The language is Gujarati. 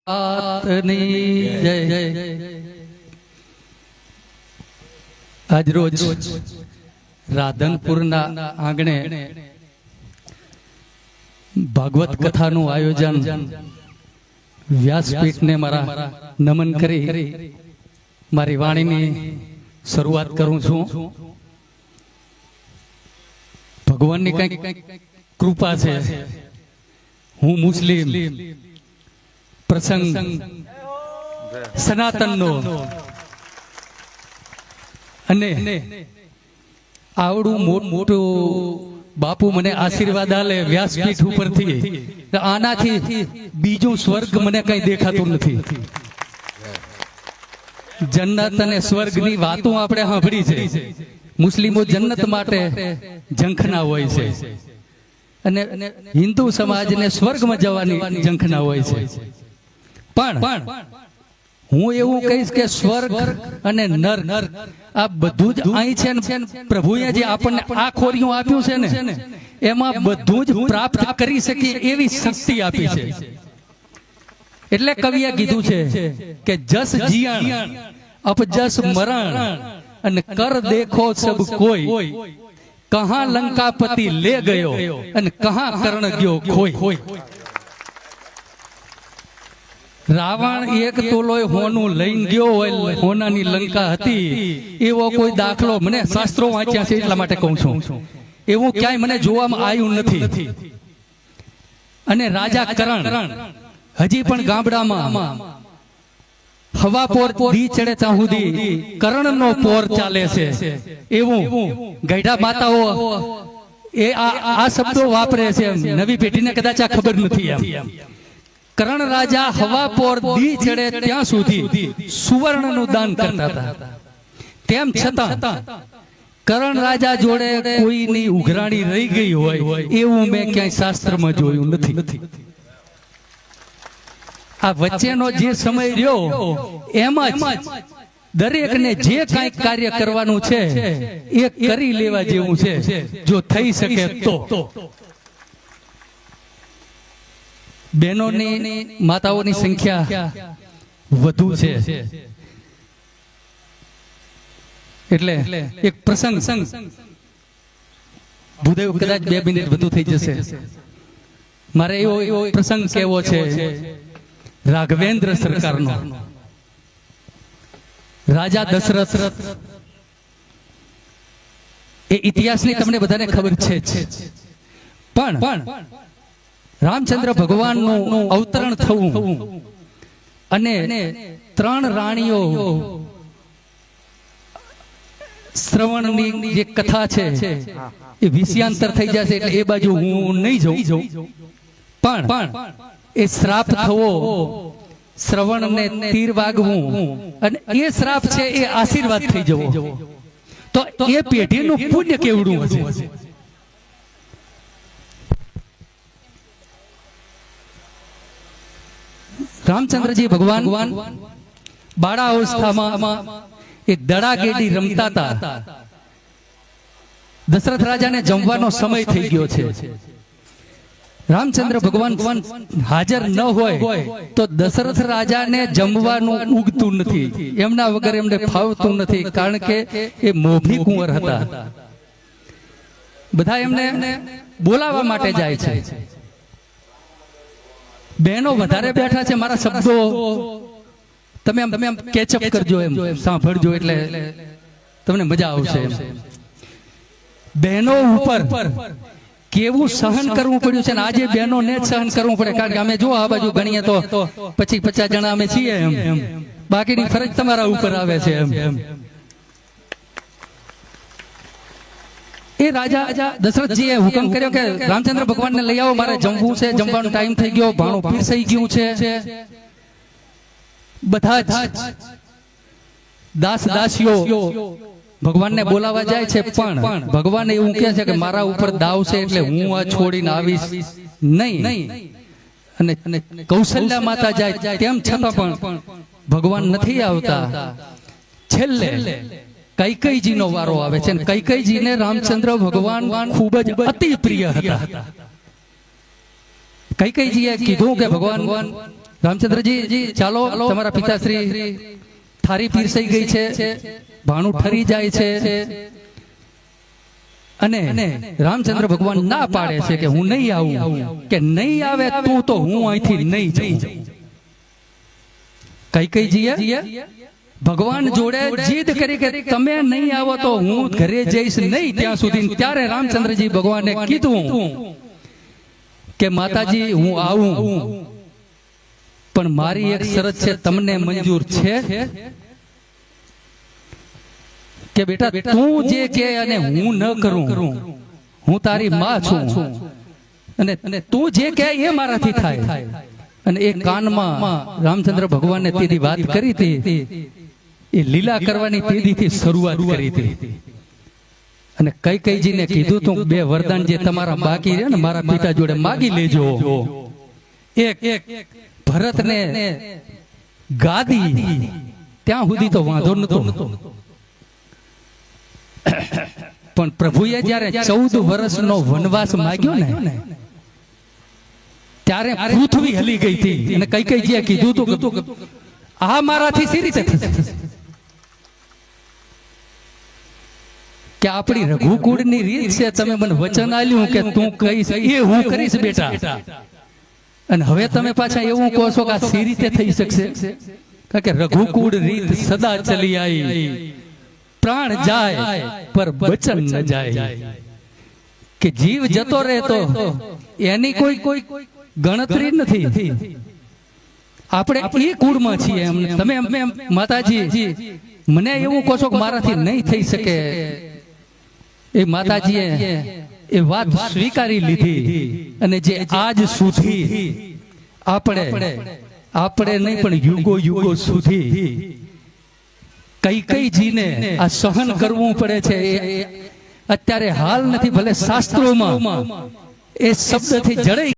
આજ રોજ રાધનપુરના આંગણે ભાગવત કથાનું આયોજન વ્યાસપીઠને મારા નમન કરી મારી વાણીની શરૂઆત કરું છું। ભગવાનની કંઈક કૃપા છે। હું મુસ્લિમ પ્રસંગ સનાતનનો અને આવડું મોટું બાપુ મને આશીર્વાદ આલે વ્યાસપીઠ ઉપરથી, આનાથી બીજું સ્વર્ગ મને કઈ દેખાતું નથી। જન્નત અને સ્વર્ગની વાતો આપણે સાંભળી છે। મુસ્લિમો જન્નત માટે ઝંખના હોય છે અને હિન્દુ સમાજને સ્વર્ગમાં જવાની ઝંખના હોય છે। પણ હું એવું કહીશ કે સ્વર્ગ અને નર આ બધું જ અહીં છે ને પ્રભુએ જે આપણને આ ખોરિયું આપ્યું છે ને એમાં બધું જ પ્રાપ્ત કરી શકીએ એવી શક્તિ આપી છે। એટલે કવિએ કીધું છે કે જસ જીયણ અપજસ મરણ અને કર દેખો સબ કોઈ, કહા લંકાપતિ લે ગયો અને કહા કર્ણ ગયો ખોઈ। રાવણ એક તોલોય હોનું લઈને ગયો હોય, હોનાની લંકા હતી એવો કોઈ દાખલો મને શાસ્ત્રો વાંચ્યા છે એટલા માટે કહું છું, એવું ક્યાંય મને જોવામાં આવ્યું નથી। અને રાજા કર્ણ હજી પણ ગામડામાં હવા પોર દી ચડે ત્યાં સુધી કર્ણનો પોર ચાલે છે। એવું ગઈઢા માતાઓ એ આ શબ્દો વાપરે છે, નવી પેઢીને કદાચ આ ખબર નથી। એમ કર્ણ રાજા હવા પોર દી ચડે ત્યાં સુધી સુવર્ણનું દાન કરતા હતા, તેમ છતાં કર્ણ રાજા જોડે કોઈની ઉઘરાણી રહી ગઈ હોય એવું મેં ક્યાંય શાસ્ત્રમાં જોયું નથી। આ વચ્ચેનો જે સમય રહ્યો એમાં જ દરેકને જે કાંઈક કાર્ય કરવાનું છે એ કરી લેવા જેવું છે, જો થઈ શકે તો। બહેનોની માતાઓની સંખ્યા વધુ છે એટલે એક પ્રસંગ ભૂદેવ કદાચ 2 મિનિટ વધુ થઈ જશે, મારે એવો પ્રસંગ કેવો છે રાઘવેન્દ્ર સરકારનો। રાજા દશરથ એ ઇતિહાસની તમને બધાને ખબર છે જ, પણ રામચંદ્ર ભગવાનનું અવતરણ થવું અને 3 રાણીઓ શ્રવણની જે કથા છે એ વિષયાંતર થઈ જશે એટલે એ બાજુ હું નહીં જઉં, પણ એ શ્રાપ થવો, શ્રવણને તીર વાગવું અને એ શ્રાપ છે એ આશીર્વાદ થઈ જવો, તો એ પેઢીનું પુણ્ય કેવડું હશે। રામચંદ્રજી ભગવાન બાળા અવસ્થામાં એક દડાગેડી રમતા હતા। દશરથ રાજાને જમવાનો સમય થઈ ગયો છે। રામચંદ્ર ભગવાન હાજર ન હોય તો દશરથ રાજાને જમવાનું ઉગતું નથી, એમના વગર એમને ફાવતું નથી, કારણ કે એ મોભી કુંવર હતા। બધા એમને બોલાવવા માટે જાય છે। બહેનો વધારે બેઠા છે, મારા શબ્દો તમે આમ કેચઅપ કરજો, એમ સાંભળજો એટલે તમને મજા આવશે। બહેનો ઉપર કેવું સહન કરવું પડ્યું છે ને આજે બહેનોને જ સહન કરવું પડે, કારણ કે અમે જો આ બાજુ ગણીએ તો 50 જણા અમે છીએ, એમ બાકીની ફરજ તમારા ઉપર આવે છે। એમ એ રાજા દશરથજીએ હુકમ કર્યો કે રામચંદ્ર ભગવાનને લઈ આવો, મારે જમવું છે, જમવાનો ટાઈમ થઈ ગયો, ભાણું પીરસાઈ ગયું છે। બધા જ દાસ દાસીઓ ભગવાનને બોલાવા જાય છે, પણ ભગવાન એવું કહે છે કે મારા ઉપર દાવ છે એટલે હું આ છોડીને આવીશ નહીં। અને કૌશલ્યા માતા જાય તેમ છતાં પણ ભગવાન નથી આવતા। છેલ્લે કૈકેયીજીનો વારો આવે છે, કૈકેયીજીને રામચંદ્ર ભગવાન ખૂબ જ અતિ પ્રિય હતા। કૈકેયીજીએ કીધું કે ભગવાન રામચંદ્રજી ચાલો તમારા પિતાશ્રી થારી પીરસાઈ ગઈ છે, ભાણું ઠરી જાય છે અને રામચંદ્ર ભગવાન ના પાડે છે કે હું નહીં આવું, કે નહીં આવે તું તો હું અહીંથી નહીં જાઉં. કૈકેયીજીએ ભગવાન જોડે જીદ કરી કે તમે નહીં આવો તો હું ઘરે જઈશ નહીં ત્યાં સુધી. ત્યારે રામચંદ્રજી ભગવાને કીધું કે માતાજી હું આવું, પણ મારી એક શરત છે, તમને મંજૂર છે? કે બેટા તું જે કે અને હું ન કરું, હું તારી માં છું અને તું જે કે એ મારાથી થાય. અને એ કાનમાં રામચંદ્ર ભગવાને તેથી વાત કરી હતી, એ લીલા કરવાની તેદીથી શરૂઆત કરી હતી. અને કૈકેયીજીને કીધું તું બે વરદાન જે તમારા બાકી રહે ને મારા પિતા જોડે માગી લેજો. એક ભરતને ગાદી, ત્યાં સુધી તો વાંધો નતો, પણ પ્રભુએ જયારે 14 વર્ષનો વનવાસ માંગ્યો ને ત્યારે પૃથ્વી હલી ગઈ હતી. અને કૈકેયીજીએ કીધું તું આ મારાથી સી રીતે થશે? કે આપણી રઘુકુળની રીત છે, તમે મને વચન આલ્યું કે તું કહીશ એ હું કરીશ બેટા, અને હવે તમે પાછા એવું કહો છો કે આ સી રીતે થઈ શકશે? કારણ કે રઘુકુળ રીત સદા ચલી આવી, પ્રાણ જાય પર વચન ન જાય. કે જીવ જતો રહે તો એની કોઈ ગણતરી નથી. આપણે એ કુળમાં છીએ. તમે માતાજી મને એવું કહો છો કે મારાથી નહીં થઈ શકે, એ માતાજીએ એ વાત સ્વીકારી લીધી. અને જે આજ સુધી આપણે નહીં પણ યુગો યુગો સુધી કૈકેયીજીને આ સહન કરવું પડે છે. અત્યારે હાલ નથી, ભલે શાસ્ત્રોમાં એ શબ્દથી જડાઈ